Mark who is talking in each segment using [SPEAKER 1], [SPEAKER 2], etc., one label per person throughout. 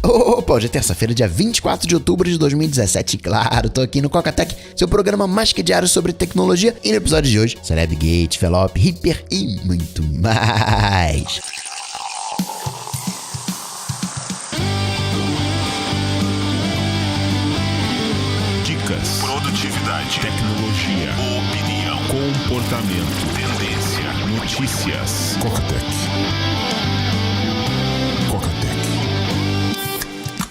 [SPEAKER 1] Opa, hoje é terça-feira, dia 24 de outubro de 2017. Claro, tô aqui no Cocatec, seu programa mais que diário sobre tecnologia. E no episódio de hoje, Celeb Gate, Felop, Hyper e muito mais.
[SPEAKER 2] Dicas, produtividade, tecnologia, opinião, comportamento, tendência, notícias. Cocatec.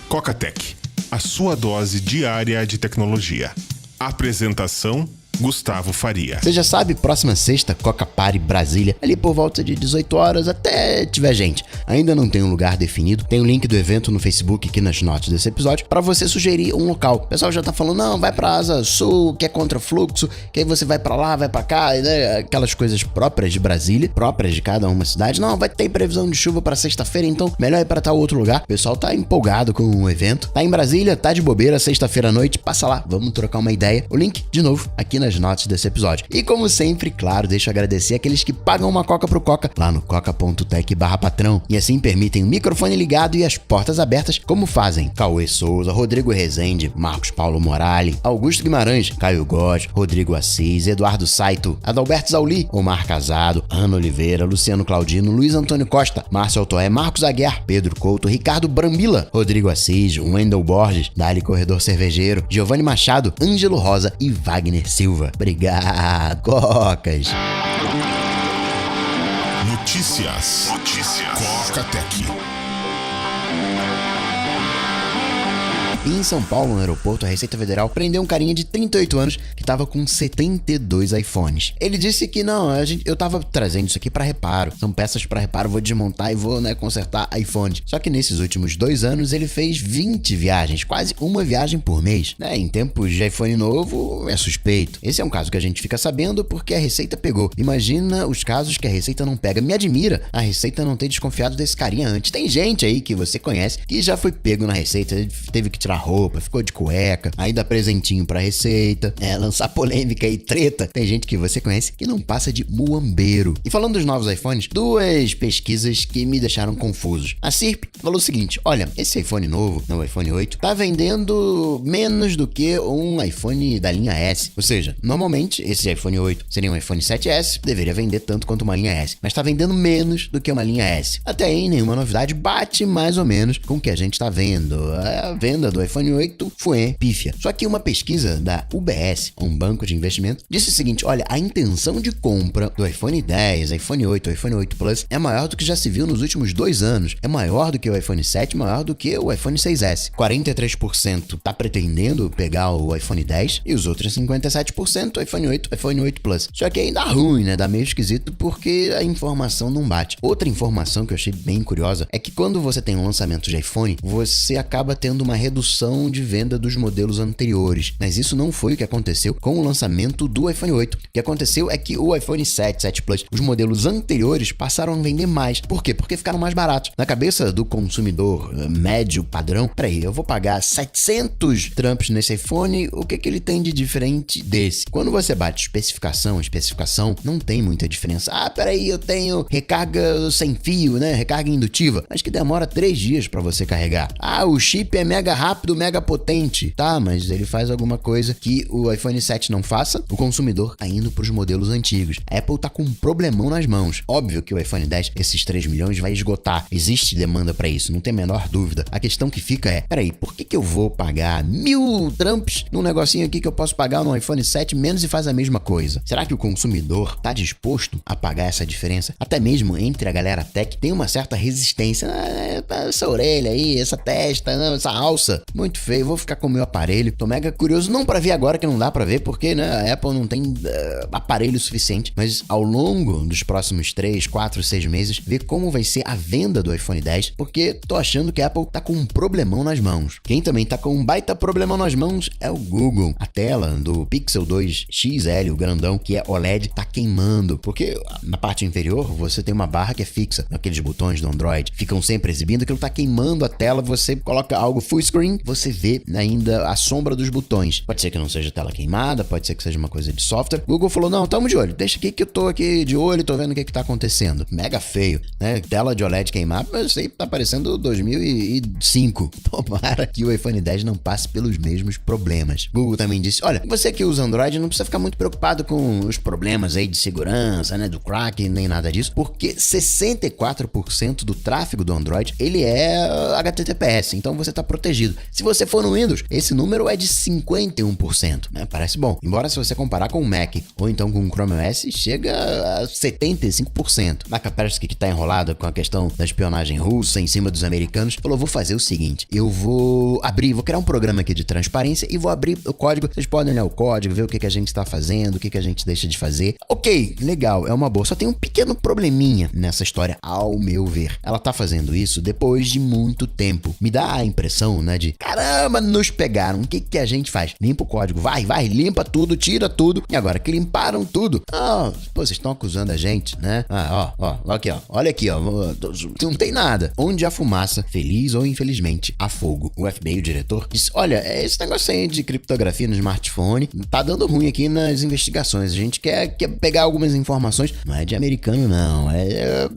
[SPEAKER 2] Cocatec, a sua dose diária de tecnologia. Apresentação: Gustavo Faria.
[SPEAKER 1] Você já sabe, próxima sexta, Coca Party Brasília, ali por volta de 18 horas até tiver gente. Ainda não tem um lugar definido, tem o link do evento no Facebook aqui nas notas desse episódio para você sugerir um local. O pessoal já tá falando, não, vai pra Asa Sul, que é contra fluxo, que aí você vai pra lá, vai pra cá, né? Aquelas coisas próprias de Brasília, próprias de cada uma cidade. Não, vai ter previsão de chuva pra sexta-feira, então melhor ir pra tal outro lugar. O pessoal tá empolgado com o evento. Tá em Brasília, tá de bobeira, sexta-feira à noite, passa lá, vamos trocar uma ideia. O link, de novo, aqui nas notas desse episódio. E como sempre, claro, deixa eu agradecer aqueles que pagam uma coca pro Coca lá no coca.tech/patrão e assim permitem o microfone ligado e as portas abertas, como fazem Cauê Souza, Rodrigo Rezende, Marcos Paulo Morali, Augusto Guimarães, Caio Góes, Rodrigo Assis, Eduardo Saito, Adalberto Zauli, Omar Casado, Ana Oliveira, Luciano Claudino, Luiz Antônio Costa, Márcio Altoé, Marcos Aguiar, Pedro Couto, Ricardo Brambila, Rodrigo Assis, Wendel Borges, Dali Corredor Cervejeiro, Giovanni Machado, Ângelo Rosa e Wagner Silva. Obrigado, Cocas!
[SPEAKER 2] Notícias. Cocatec.
[SPEAKER 1] E em São Paulo, no aeroporto, a Receita Federal prendeu um carinha de 38 anos que tava com 72 iPhones. Ele disse que não, eu tava trazendo isso aqui pra reparo. São peças pra reparo, vou desmontar e vou, consertar iPhones. Só que nesses últimos 2 anos ele fez 20 viagens, quase uma viagem por mês. Em tempos de iPhone novo, é suspeito. Esse é um caso que a gente fica sabendo porque a Receita pegou. Imagina os casos que a Receita não pega. Me admira a Receita não ter desconfiado desse carinha antes. Tem gente aí que você conhece que já foi pego na Receita, teve que tirar roupa, ficou de cueca, aí dá presentinho pra Receita, lançar polêmica e treta. Tem gente que você conhece que não passa de muambeiro. E falando dos novos iPhones, 2 pesquisas que me deixaram confusos. A CIRP falou o seguinte, olha, esse iPhone novo, o iPhone 8, tá vendendo menos do que um iPhone da linha S. Ou seja, normalmente esse iPhone 8 seria um iPhone 7S, deveria vender tanto quanto uma linha S, mas tá vendendo menos do que uma linha S. Até aí, nenhuma novidade, bate mais ou menos com o que a gente tá vendo. A venda do iPhone 8 foi pífia. Só que uma pesquisa da UBS, um banco de investimento, disse o seguinte, olha, a intenção de compra do iPhone 10, iPhone 8, iPhone 8 Plus é maior do que já se viu nos últimos 2 anos. É maior do que o iPhone 7, maior do que o iPhone 6S. 43% tá pretendendo pegar o iPhone 10 e os outros 57% iPhone 8, iPhone 8 Plus. Só que aí dá ruim, dá meio esquisito porque a informação não bate. Outra informação que eu achei bem curiosa é que quando você tem um lançamento de iPhone, você acaba tendo uma redução de venda dos modelos anteriores. Mas isso não foi o que aconteceu com o lançamento do iPhone 8. O que aconteceu é que o iPhone 7, 7 Plus, os modelos anteriores passaram a vender mais. Por quê? Porque ficaram mais baratos. Na cabeça do consumidor médio padrão, peraí, eu vou pagar 700 tramps nesse iPhone, o que ele tem de diferente desse? Quando você bate especificação, não tem muita diferença. Peraí, eu tenho recarga sem fio, recarga indutiva, mas que demora 3 dias para você carregar. O chip é mega rápido, mega potente. Tá, mas ele faz alguma coisa que o iPhone 7 não faça, o consumidor tá indo pros modelos antigos. A Apple tá com um problemão nas mãos. Óbvio que o iPhone 10, esses 3 milhões vai esgotar. Existe demanda pra isso, não tem a menor dúvida. A questão que fica é, peraí, por que eu vou pagar 1000 tramps num negocinho aqui que eu posso pagar no iPhone 7 menos e faz a mesma coisa? Será que o consumidor tá disposto a pagar essa diferença? Até mesmo entre a galera tech tem uma certa resistência. Essa orelha aí, essa testa, essa alça, muito feio, vou ficar com o meu aparelho. Tô mega curioso, não pra ver agora que não dá pra ver, porque a Apple não tem aparelho suficiente, mas ao longo dos próximos 3, 4, 6 meses, ver como vai ser a venda do iPhone 10, porque tô achando que a Apple tá com um problemão nas mãos. Quem também tá com um baita problemão nas mãos é o Google. A tela do Pixel 2 XL, o grandão, que é OLED, tá queimando, porque na parte inferior você tem uma barra que é fixa, aqueles botões do Android ficam sempre exibindo, aquilo tá queimando a tela, você coloca algo full screen, você vê ainda a sombra dos botões. Pode ser que não seja tela queimada, pode ser que seja uma coisa de software. O Google falou, não, tamo de olho, deixa aqui que eu tô aqui de olho, tô vendo o que tá acontecendo. Mega feio, né? Tela de OLED queimada, mas isso aí tá parecendo 2005. Tomara que o iPhone X não passe pelos mesmos problemas. Google também disse, olha, você que usa Android não precisa ficar muito preocupado com os problemas aí de segurança, né, do crack, nem nada disso, porque 64% do tráfego do Android, ele é HTTPS, então você tá protegido. Se você for no Windows, esse número é de 51%, né? Parece bom. Embora se você comparar com o Mac ou então com o Chrome OS, chega a 75%. A Kaspersky, que tá enrolada com a questão da espionagem russa em cima dos americanos, falou, vou fazer o seguinte, eu vou criar um programa aqui de transparência e vou abrir o código, vocês podem olhar o código, ver o que a gente está fazendo, o que a gente deixa de fazer. Ok, legal, é uma boa, só tem um pequeno probleminha nessa história, ao meu ver. Ela tá fazendo isso depois de muito tempo. Me dá a impressão, né, de caramba, nos pegaram, o que a gente faz? Limpa o código, vai, limpa tudo, tira tudo, e agora que limparam tudo, vocês estão acusando a gente, né? Olha aqui, não tem nada. Onde há fumaça, feliz ou infelizmente, há fogo. O FBI, o diretor, disse, olha, esse negócio aí de criptografia no smartphone tá dando ruim aqui nas investigações. A gente quer pegar algumas informações, não é de americano não, é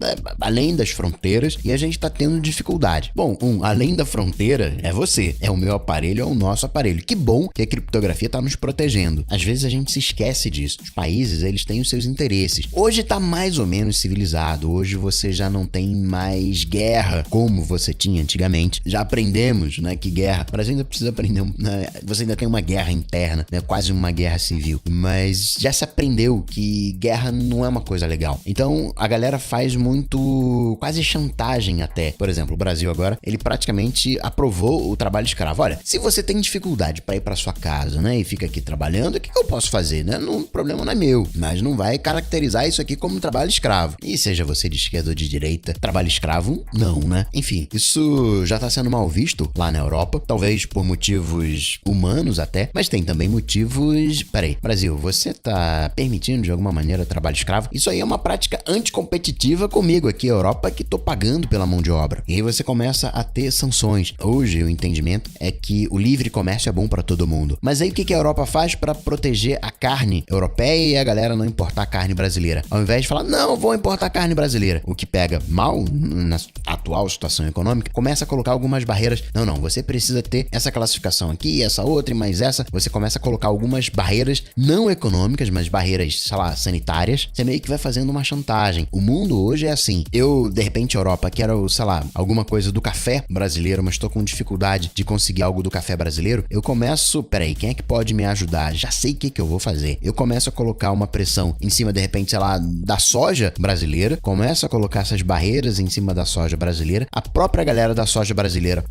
[SPEAKER 1] além das fronteiras, e a gente tá tendo dificuldade. Bom, além da fronteira é você, é o meu aparelho, é o nosso aparelho. Que bom que a criptografia tá nos protegendo. Às vezes a gente se esquece disso. Os países, eles têm os seus interesses. Hoje tá mais ou menos civilizado, hoje você já não tem mais guerra como você tinha antigamente. Já aprendemos, né, que guerra, o Brasil ainda precisa aprender, né, você ainda tem uma guerra interna, né, quase uma guerra civil, mas já se aprendeu que guerra não é uma coisa legal. Então a galera faz muito, quase chantagem até. Por exemplo, o Brasil agora, ele praticamente aprovou o trabalho escravo. Olha, se você tem dificuldade para ir para sua casa, né, e fica aqui trabalhando, o que eu posso fazer, né? O problema não é meu, mas não vai caracterizar isso aqui como trabalho escravo. E seja você de esquerda ou de direita, trabalho escravo, não, né? Enfim, isso já tá sendo mal visto lá na Europa, talvez por motivos humanos até, mas tem também motivos... Peraí, Brasil, você tá permitindo de alguma maneira trabalho escravo? Isso aí é uma prática anticompetitiva comigo aqui, Europa, que tô pagando pela mão de obra. E aí você começa a ter sanções. Hoje o entendimento é que o livre comércio é bom para todo mundo. Mas aí o que a Europa faz para proteger a carne europeia e a galera não importar carne brasileira? Ao invés de falar, não, vou importar carne brasileira, o que pega mal na atual situação econômica, começa a colocar algumas barreiras. Não, você precisa ter essa classificação aqui, essa outra e mais essa. Você começa a colocar algumas barreiras não econômicas, mas barreiras, sei lá, sanitárias. Você meio que vai fazendo uma chantagem. O mundo hoje é assim. Eu, de repente, Europa, quero, sei lá, alguma coisa do café brasileiro, mas tô com dificuldade de conseguir algo do café brasileiro. Eu começo, peraí, quem é que pode me ajudar? Já sei o que eu vou fazer. Eu começo a colocar uma pressão em cima, de repente, sei lá, da soja brasileira. Começo a colocar essas barreiras em cima da soja brasileira. A própria galera da soja brasileira,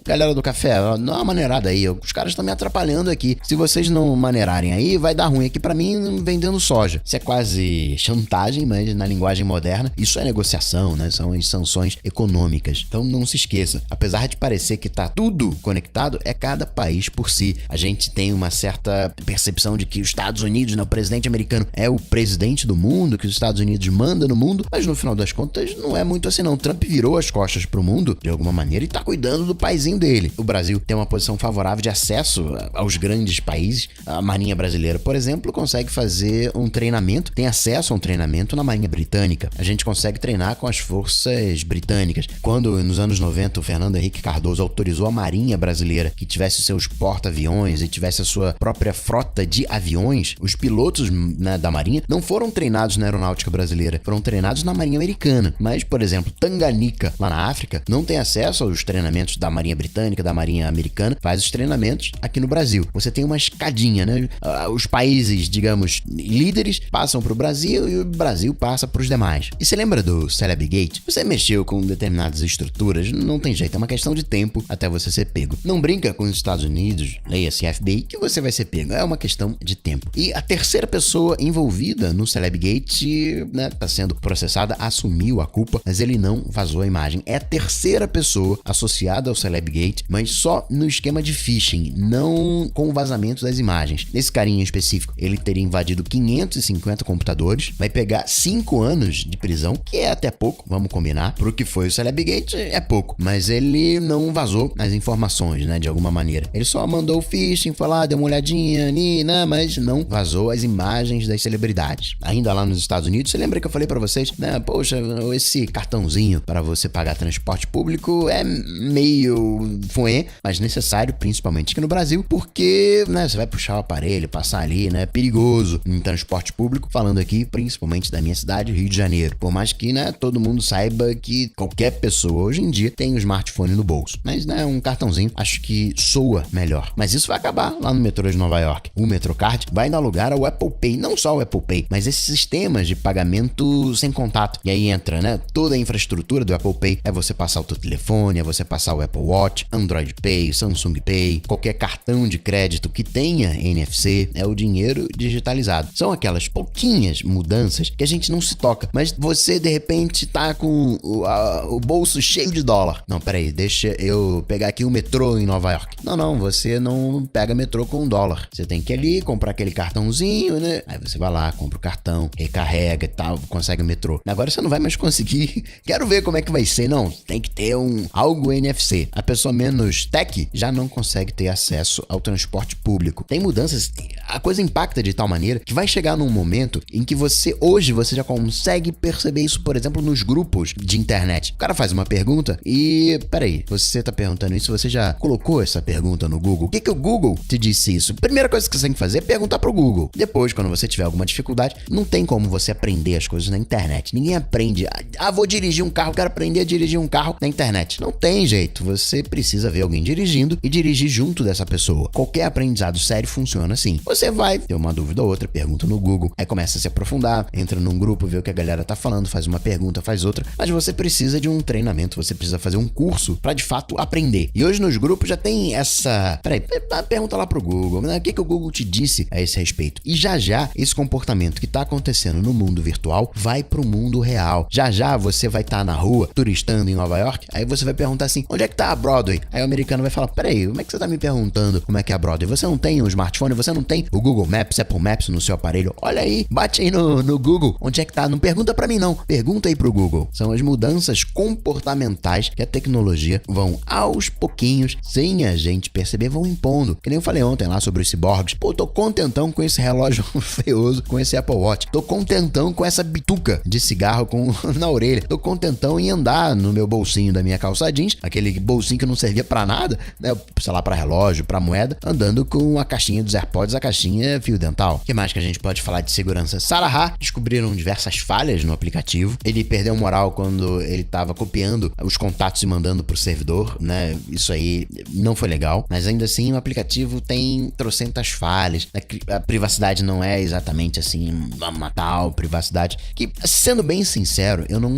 [SPEAKER 1] galera do café, dá uma maneirada aí. Os caras estão me atrapalhando aqui. Se vocês não maneirarem aí, vai dar ruim aqui pra mim vendendo soja. Isso é quase chantagem, mas na linguagem moderna, isso é negociação, né? São as sanções econômicas. Então não se esqueça, apesar de parecer que tá tudo conectado, é cada país por si. A gente tem uma certa percepção de que os Estados Unidos, né, o presidente americano é o presidente do mundo, que os Estados Unidos mandam no mundo, mas no final das contas não é muito assim não. Trump virou as costas pro mundo, de alguma maneira, e tá cuidando do paizinho dele. O Brasil tem uma posição favorável de acesso aos grandes países. A Marinha Brasileira, por exemplo, consegue fazer um treinamento, tem acesso a um treinamento na Marinha Britânica. A gente consegue treinar com as forças britânicas. Quando, nos anos 90, o Fernando Henrique Cardoso autorizou a Marinha Brasileira que tivesse seus porta-aviões e tivesse a sua própria frota de aviões, os pilotos, né, da Marinha não foram treinados na aeronáutica brasileira, foram treinados na Marinha Americana. Mas, por exemplo, Tanganica, lá na África, não tem acesso aos treinamentos da Marinha Britânica, da Marinha Americana, faz os treinamentos aqui no Brasil. Você tem uma escadinha, né? Os países, digamos, líderes passam pro Brasil e o Brasil passa pros demais. E você lembra do Celebgate? Você mexeu com determinadas estruturas, não tem jeito, é uma questão de tempo até você ser pego. Não brinca com os Estados Unidos, leia-se FBI, que você vai ser pego. É uma questão de tempo. E a terceira pessoa envolvida no Celebgate, né, tá sendo processada, assumiu a culpa, mas ele não vazou a imagem. É a terceira pessoa associada ao Celebgate, mas só no esquema de phishing, não com o vazamento das imagens. Nesse carinha em específico, ele teria invadido 550 computadores, vai pegar 5 anos de prisão, que é até pouco, vamos combinar. Pro que foi o Celebgate, é pouco, mas ele não vazou as informações, né, de alguma maneira. Ele só mandou o phishing, foi lá, deu uma olhadinha ali, né, mas não vazou as imagens das celebridades. Ainda lá nos Estados Unidos, você lembra que eu falei pra vocês, né, poxa, esse cartãozinho para você pagar transporte público é meio fuê, mas necessário, principalmente aqui no Brasil, porque, né, você vai puxar o aparelho, passar ali, né, perigoso em transporte público, falando aqui principalmente da minha cidade, Rio de Janeiro. Por mais que, né, todo mundo saiba que qualquer pessoa hoje em dia tem um smartphone no bolso, mas, né, um cartãozinho acho que soa melhor. Mas isso vai acabar lá no metrô de Nova York. O Metrocard vai dar lugar ao Apple Pay, não só o Apple Pay, mas esses sistemas de pagamento sem contato. E aí entra, né, toda a infraestrutura do Apple Pay, é você passar o teu telefone, é você passar o Apple Watch, Android Pay, Samsung Pay, qualquer cartão de crédito que tenha NFC, é o dinheiro digitalizado. São aquelas pouquinhas mudanças que a gente não se toca, mas você de repente tá com o bolso cheio de dólar. Não, peraí, deixa eu pegar aqui o metrô em Nova York. Não, você não pega metrô com dólar. Você tem que ir ali, comprar aquele cartãozinho, né? Aí você vai lá, compra o cartão, recarrega e tal, consegue o metrô. Agora você não vai mais conseguir. Quero ver como é que vai ser. Não, tem que ter algo NFC. A pessoa menos tech já não consegue ter acesso ao transporte público. Tem mudanças, a coisa impacta de tal maneira que vai chegar num momento em que hoje você já consegue perceber isso, por exemplo, nos grupos de internet. O cara faz uma pergunta e, peraí, você tá perguntando isso, você já colocou essa pergunta no Google? O que o Google te disse isso? Primeira coisa que você tem que fazer é perguntar pro Google. Depois, quando você tiver alguma dificuldade, não tem como você aprender as coisas na internet. Ninguém aprende, vou dirigir um carro, quero aprender a dirigir um carro na internet. Não tem jeito, você precisa ver alguém dirigindo e dirigir junto dessa pessoa. Qualquer aprendizado sério funciona assim. Você vai ter uma dúvida ou outra, pergunta no Google, aí começa a se aprofundar, entra num grupo, vê o que a galera tá falando, faz uma pergunta, faz outra, mas você precisa de um treinamento, você precisa fazer um curso pra de fato aprender. E hoje nos grupos já tem essa... Peraí, pergunta lá pro Google, né? O que o Google te disse a esse respeito? E já esse comportamento que tá acontecendo no mundo virtual vai pro mundo real. Já você vai estar na rua, turistando em Nova York, aí você vai perguntar assim, onde é que tá a Broadway? Aí o americano vai falar, peraí, como é que você tá me perguntando como é que é a Broadway? Você não tem um smartphone, você não tem o Google Maps, Apple Maps no seu aparelho? Olha aí, bate aí no Google, onde é que tá? Não pergunta pra mim não, pergunta aí pro Google. São as mudanças comportamentais que a tecnologia vão aos pouquinhos, sem a gente perceber, vão impondo. Que nem eu falei ontem lá sobre os ciborgues. Pô, tô contentão com esse relógio feioso, com esse Apple Watch. Tô contentão com essa bituca de cigarro na orelha. Tô contentão em andar no meu bolsinho da minha calça jeans, aquele bolsinho que não servia pra nada, né? Sei lá, pra relógio, pra moeda, andando com a caixinha dos AirPods, a caixinha fio dental. O que mais que a gente pode falar de segurança? Sarah, descobriram diversas falhas no aplicativo. Ele perdeu moral quando ele tava copiando os contatos e mandando pro servidor, né? Isso aí não foi legal, mas ainda assim o aplicativo tem trocentas falhas. A privacidade não é exatamente assim, uma tal privacidade que, sendo bem sincero, eu não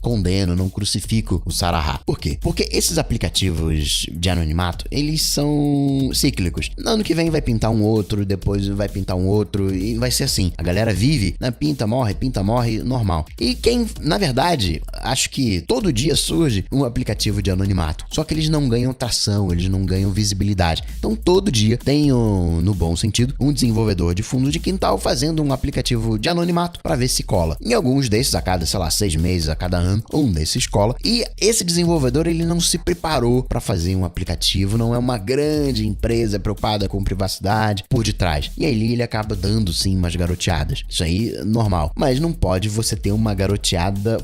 [SPEAKER 1] condeno, não crucifico o Sarah. Por quê? Porque esses aplicativos de anonimato, eles são cíclicos. No ano que vem vai pintar um outro, depois vai pintar um outro e vai ser assim. A galera vive, né? Pinta, morre, normal. E quem, na verdade, acho que todo dia surge um aplicativo de anonimato. Só que eles não ganham tração, eles não ganham visibilidade. Então todo dia tem, no bom sentido, um desenvolvedor de fundo de quintal fazendo um aplicativo de anonimato para ver se cola. Em alguns desses, a cada, 6 meses, a cada ano, um desses cola. E esse desenvolvedor, ele não se preparou para fazer um aplicativo, não é uma grande empresa preocupada com privacidade por detrás. E aí ele acaba dando, sim, umas garoteadas. Isso aí é normal. Mas não pode você ter uma garoteada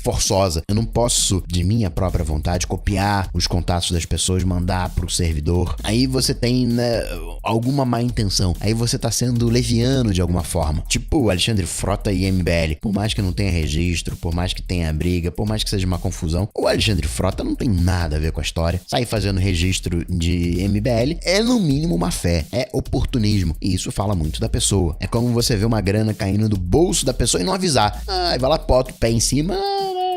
[SPEAKER 1] forçosa. Eu não posso, de minha própria vontade, copiar os contatos das pessoas, mandar pro servidor. Aí você tem, né, alguma má intenção. Aí você tá sendo leviano de alguma forma. Tipo o Alexandre Frota e MBL. Por mais que não tenha registro, por mais que tenha briga, por mais que seja uma confusão, o Alexandre Frota não tem nada a ver com a história. Sair fazendo registro de MBL é, no mínimo, uma fé. É oportunismo. E isso fala muito da pessoa. É como você vê uma grana caindo do bolso da pessoa e não avisar. Aí vai lá, bota o pé em cima...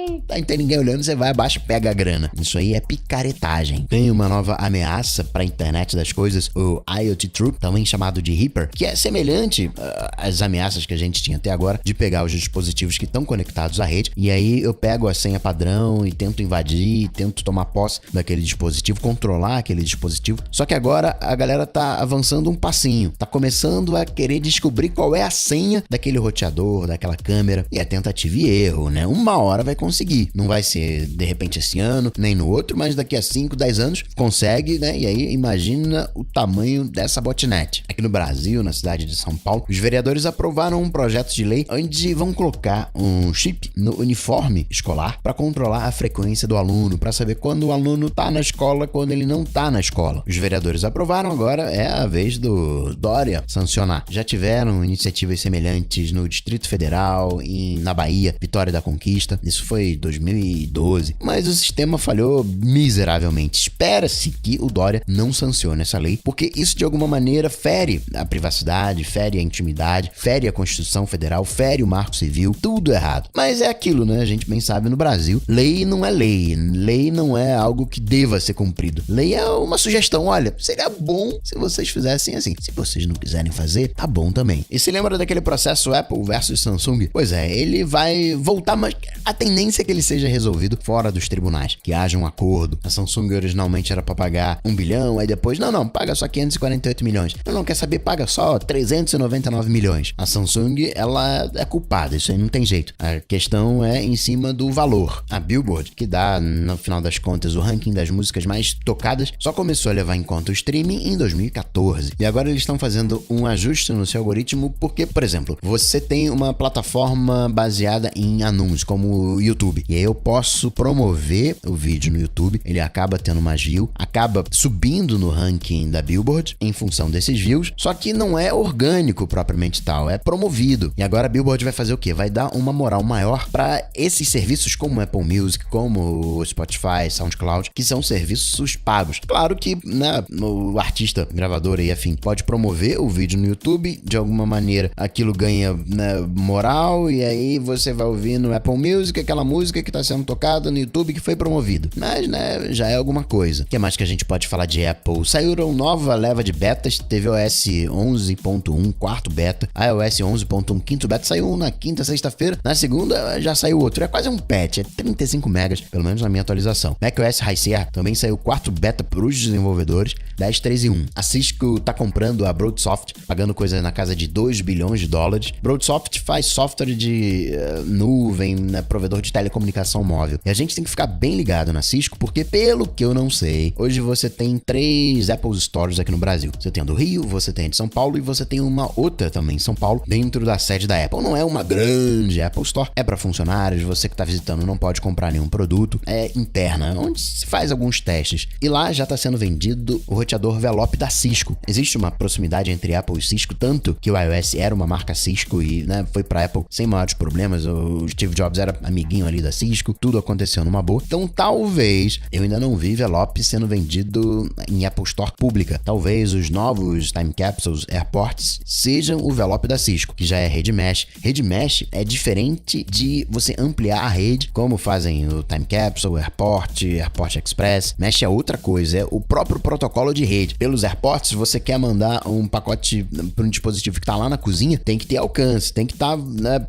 [SPEAKER 1] Não tem ninguém olhando, você vai abaixo e pega a grana. Isso aí é picaretagem. Tem uma nova ameaça para a internet das coisas, o IoT Truth, também chamado de Reaper, que é semelhante às ameaças que a gente tinha até agora de pegar os dispositivos que estão conectados à rede, e aí eu pego a senha padrão e tento invadir, tento tomar posse daquele dispositivo, controlar aquele dispositivo. Só que agora a galera tá avançando um passinho, tá começando a querer descobrir qual é a senha daquele roteador, daquela câmera, e é tentativa e erro, né? Uma hora vai conseguir. aí. Não vai ser, de repente, esse ano, nem no outro, mas daqui a 5, 10 anos consegue, né? E aí, imagina o tamanho dessa botnet. Aqui no Brasil, na cidade de São Paulo, os vereadores aprovaram um projeto de lei onde vão colocar um chip no uniforme escolar para controlar a frequência do aluno, para saber quando o aluno tá na escola, quando ele não tá na escola. Os vereadores aprovaram, agora é a vez do Dória sancionar. Já tiveram iniciativas semelhantes no Distrito Federal, na Bahia, Vitória da Conquista. Isso foi 2012. Mas o sistema falhou miseravelmente. Espera-se que o Dória não sancione essa lei, porque isso de alguma maneira fere a privacidade, fere a intimidade, fere a Constituição Federal, fere o Marco Civil, tudo errado. Mas é aquilo, né? A gente bem sabe no Brasil, lei não é lei. Lei não é algo que deva ser cumprido. Lei é uma sugestão. Olha, seria bom se vocês fizessem assim. Se vocês não quiserem fazer, tá bom também. E se lembra daquele processo Apple versus Samsung? Pois é, ele vai voltar, mas a tendência é que ele seja resolvido fora dos tribunais, que haja um acordo. A Samsung originalmente era pra pagar 1 bilhão, aí depois, não, paga só 548 milhões. Não quer saber, paga só 399 milhões. A Samsung, ela é culpada, isso aí não tem jeito. A questão é em cima do valor. A Billboard, que dá, no final das contas, o ranking das músicas mais tocadas, só começou a levar em conta o streaming em 2014. E agora eles estão fazendo um ajuste no seu algoritmo porque, por exemplo, você tem uma plataforma baseada em anúncios, como o YouTube. E aí eu posso promover o vídeo no YouTube, ele acaba tendo mais views, acaba subindo no ranking da Billboard em função desses views, só que não é orgânico propriamente tal, é promovido. E agora a Billboard vai fazer o quê? Vai dar uma moral maior para esses serviços como Apple Music, como o Spotify, SoundCloud, que são serviços pagos. Claro que, né, o artista, gravador e afim, pode promover o vídeo no YouTube, de alguma maneira aquilo ganha, né, moral, e aí você vai ouvir no Apple Music aquela música que está sendo tocada no YouTube que foi promovido. Mas, né, já é alguma coisa. O que mais que a gente pode falar de Apple? Saíram nova leva de betas, teve iOS 11.1, quarto beta, iOS 11.1, quinto beta, saiu um na quinta, sexta-feira, na segunda já saiu outro. É quase um patch, é 35 megas, pelo menos na minha atualização. macOS High Sierra também saiu quarto beta para os desenvolvedores, 10.3.1. A Cisco tá comprando a Broadsoft, pagando coisa na casa de 2 bilhões de dólares. Broadsoft faz software de nuvem, né, provedor de telecomunicação móvel. E a gente tem que ficar bem ligado na Cisco, porque pelo que eu não sei, hoje você tem 3 Apple Stores aqui no Brasil. Você tem a do Rio, você tem a de São Paulo e você tem uma outra também em São Paulo, dentro da sede da Apple. Não é uma grande Apple Store, é para funcionários, você que tá visitando não pode comprar nenhum produto, é interna, onde se faz alguns testes. E lá já tá sendo vendido o roteador Velop da Cisco. Existe uma proximidade entre Apple e Cisco, tanto que o iOS era uma marca Cisco e, né, foi pra Apple sem maiores problemas. O Steve Jobs era amiguinho ali da Cisco, tudo aconteceu numa boa. Então talvez, eu ainda não vi Velop sendo vendido em Apple Store pública. Talvez os novos Time Capsules AirPorts sejam o Velop da Cisco, que já é rede mesh. Rede mesh é diferente de você ampliar a rede, como fazem o Time Capsule, AirPort, AirPort Express. Mesh é outra coisa, é o próprio protocolo de rede. Pelos AirPorts, você quer mandar um pacote para um dispositivo que está lá na cozinha, tem que ter alcance, tem que estar, né,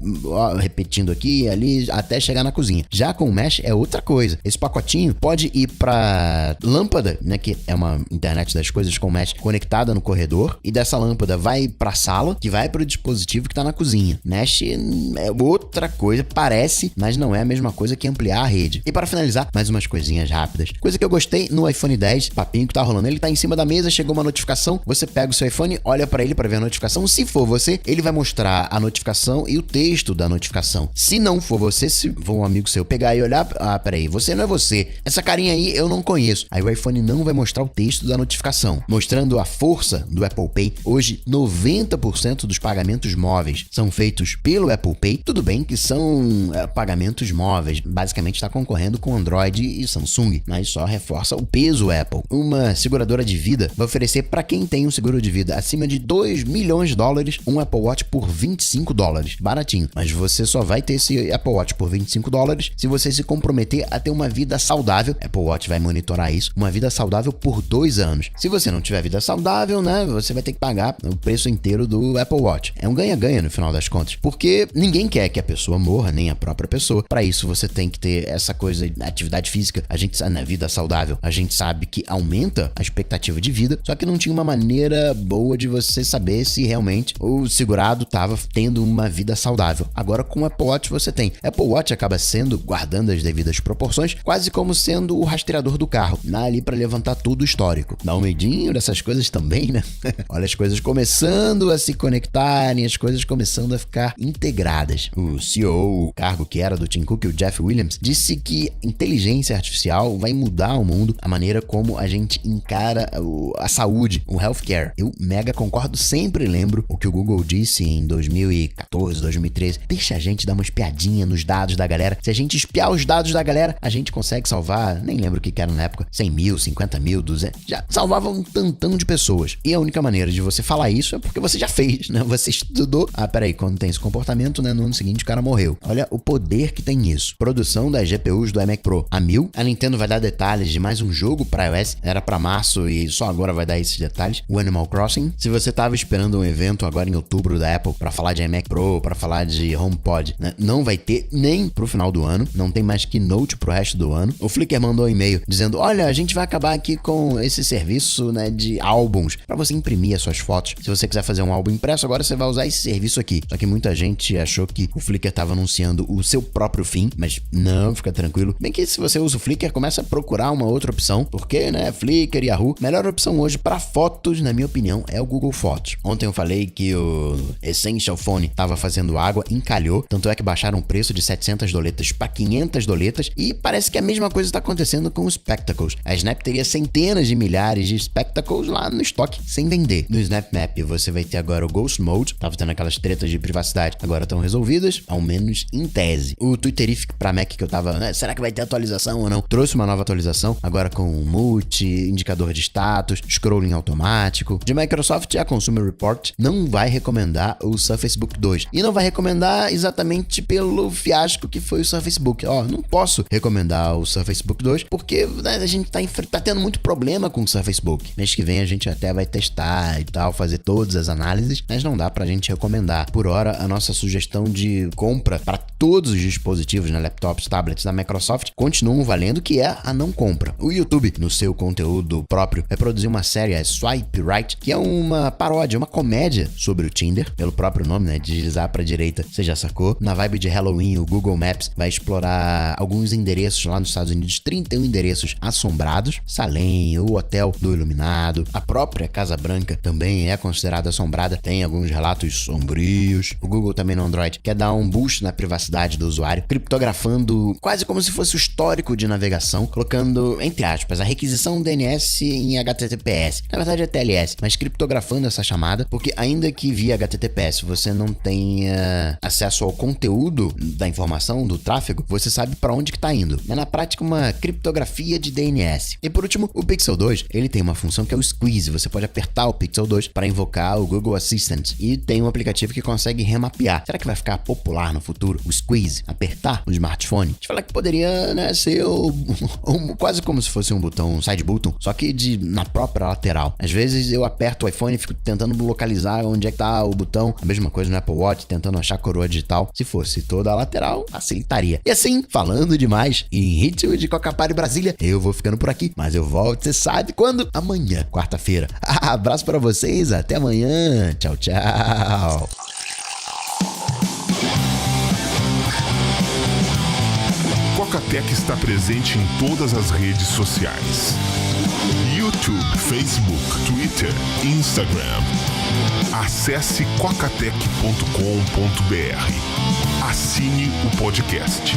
[SPEAKER 1] repetindo aqui e ali até chegar na cozinha. Já com o Mesh é outra coisa. Esse pacotinho pode ir para lâmpada, né, que é uma internet das coisas com Mesh conectada no corredor, e dessa lâmpada vai para a sala, que vai para o dispositivo que está na cozinha. Mesh é outra coisa, parece, mas não é a mesma coisa que ampliar a rede. E para finalizar, mais umas coisinhas rápidas. Coisa que eu gostei no iPhone 10, papinho que tá rolando. Ele tá em cima da mesa, chegou uma notificação, você pega o seu iPhone, olha para ele para ver a notificação. Se for você, ele vai mostrar a notificação e o texto da notificação. Se não for você, se for um amigo seu pegar e olhar, peraí, você não é você. Essa carinha aí eu não conheço. Aí o iPhone não vai mostrar o texto da notificação, mostrando a força do Apple Pay. Hoje, 90% dos pagamentos móveis são feitos pelo Apple Pay. Tudo bem que são pagamentos móveis, basicamente está concorrendo com Android e Samsung, mas só reforça o peso Apple. Uma seguradora de vida vai oferecer para quem tem um seguro de vida acima de 2 milhões de dólares um Apple Watch por 25 dólares. Baratinho. Mas você só vai ter esse Apple Watch por 25 dólares se você se comprometer a ter uma vida saudável. Apple Watch vai monitorar isso. Uma vida saudável por 2 anos. Se você não tiver vida saudável, né, você vai ter que pagar o preço inteiro do Apple Watch. É um ganha-ganha no final das contas. Porque ninguém quer que a pessoa morra, nem a própria pessoa. Para isso você tem que ter essa coisa, atividade física. A gente sabe, na vida saudável, a gente sabe que aumenta a expectativa expectativa de vida, só que não tinha uma maneira boa de você saber se realmente o segurado estava tendo uma vida saudável. Agora com o Apple Watch você tem. Apple Watch acaba sendo, guardando as devidas proporções, quase como sendo o rastreador do carro, ali para levantar tudo o histórico. Dá um medinho dessas coisas também, né? Olha as coisas começando a se conectarem, as coisas começando a ficar integradas. O CEO, o cargo que era do Tim Cook, o Jeff Williams, disse que inteligência artificial vai mudar o mundo, a maneira como a gente encara a saúde, o healthcare. Eu mega concordo, sempre lembro o que o Google disse em 2014, 2013. Deixa a gente dar uma espiadinha nos dados da galera. Se a gente espiar os dados da galera, a gente consegue salvar, nem lembro o que era na época, 100 mil, 50 mil, 200, já salvava um tantão de pessoas. E a única maneira de você falar isso é porque você já fez, né? Você estudou. Peraí, quando tem esse comportamento, né? No ano seguinte o cara morreu. Olha o poder que tem isso. Produção das GPUs do iMac Pro a 1000. A Nintendo vai dar detalhes de mais um jogo para iOS. Era para março e só agora vai dar esses detalhes. O Animal Crossing. Se você tava esperando um evento agora em outubro da Apple para falar de iMac Pro, para falar de HomePod, né? Não vai ter nem pro final do ano. Não tem mais Keynote pro resto do ano. O Flickr mandou um e-mail dizendo: olha, a gente vai acabar aqui com esse serviço, né, de álbuns para você imprimir as suas fotos. Se você quiser fazer um álbum impresso, agora você vai usar esse serviço aqui. Só que muita gente achou que o Flickr estava anunciando o seu próprio fim, mas não, fica tranquilo. Bem que se você usa o Flickr, começa a procurar uma outra opção, porque, né, Flickr, Yahoo, melhor opção hoje para fotos, na minha opinião, é o Google Fotos. Ontem eu falei que o Essential Phone estava fazendo água, encalhou, tanto é que baixaram o preço de $700 para $500 e parece que a mesma coisa está acontecendo com os Spectacles. A Snap teria centenas de milhares de Spectacles lá no estoque, sem vender. No Snap Map você vai ter agora o Ghost Mode, tava tendo aquelas tretas de privacidade, agora estão resolvidas, ao menos em tese. O Twitterific pra Mac que eu tava, né, será que vai ter atualização ou não? Trouxe uma nova atualização, agora com multi, indicador de status, scrolling automático. De Microsoft, a Consumer Report não vai recomendar o Surface Book 2. E não vai recomendar exatamente pelo fiasco que foi o Surface Book. Não posso recomendar o Surface Book 2 porque, né, a gente tá tendo muito problema com o Surface Book. Mês que vem a gente até vai testar e tal, fazer todas as análises, mas não dá pra gente recomendar. Por hora, a nossa sugestão de compra para todos os dispositivos, né, laptops, tablets da Microsoft, continuam valendo, que é a não compra. O YouTube, no seu conteúdo próprio, vai produzir uma série, a Swipe Right, que é uma paródia, uma comédia sobre o Tinder, pelo próprio nome, né, deslizar pra direita, você já sacou. Na vibe de Halloween, o Google Maps vai explorar alguns endereços lá nos Estados Unidos, 31 endereços assombrados, Salem, o Hotel do Iluminado, a própria Casa Branca também é considerada assombrada, tem alguns relatos sombrios. O Google também no Android quer dar um boost na privacidade do usuário, criptografando quase como se fosse o histórico de navegação, colocando, entre aspas, a requisição DNS em HTTPS. Na verdade é TLS, mas criptografando essa chamada, porque ainda que via HTTPS você não tenha acesso ao conteúdo da informação, do tráfego, você sabe para onde que tá indo. É na prática uma criptografia de DNS. E por último, o Pixel 2, ele tem uma função que é o Squeeze. Você pode apertar o Pixel 2 para invocar o Google Assistant e tem um aplicativo que consegue remapear. Será que vai ficar popular no futuro o Squeeze? Apertar o smartphone? Te falar que poderia, né, ser quase como se fosse um botão, um side button, só que na própria lateral. Às vezes eu aperto o iPhone e fico tentando localizar onde é que tá o botão. A mesma coisa no Apple Watch, tentando achar a coroa digital. Se fosse toda a lateral, facilitaria. E assim, falando demais, em ritmo de Coca Party Brasília, eu vou ficando por aqui, mas eu volto, você sabe quando? Amanhã, quarta-feira. Abraço pra vocês, até amanhã. Tchau, tchau.
[SPEAKER 2] Coca-Tech está presente em todas as redes sociais: YouTube, Facebook, Twitter, Instagram. Acesse cocatec.com.br. Assine o podcast.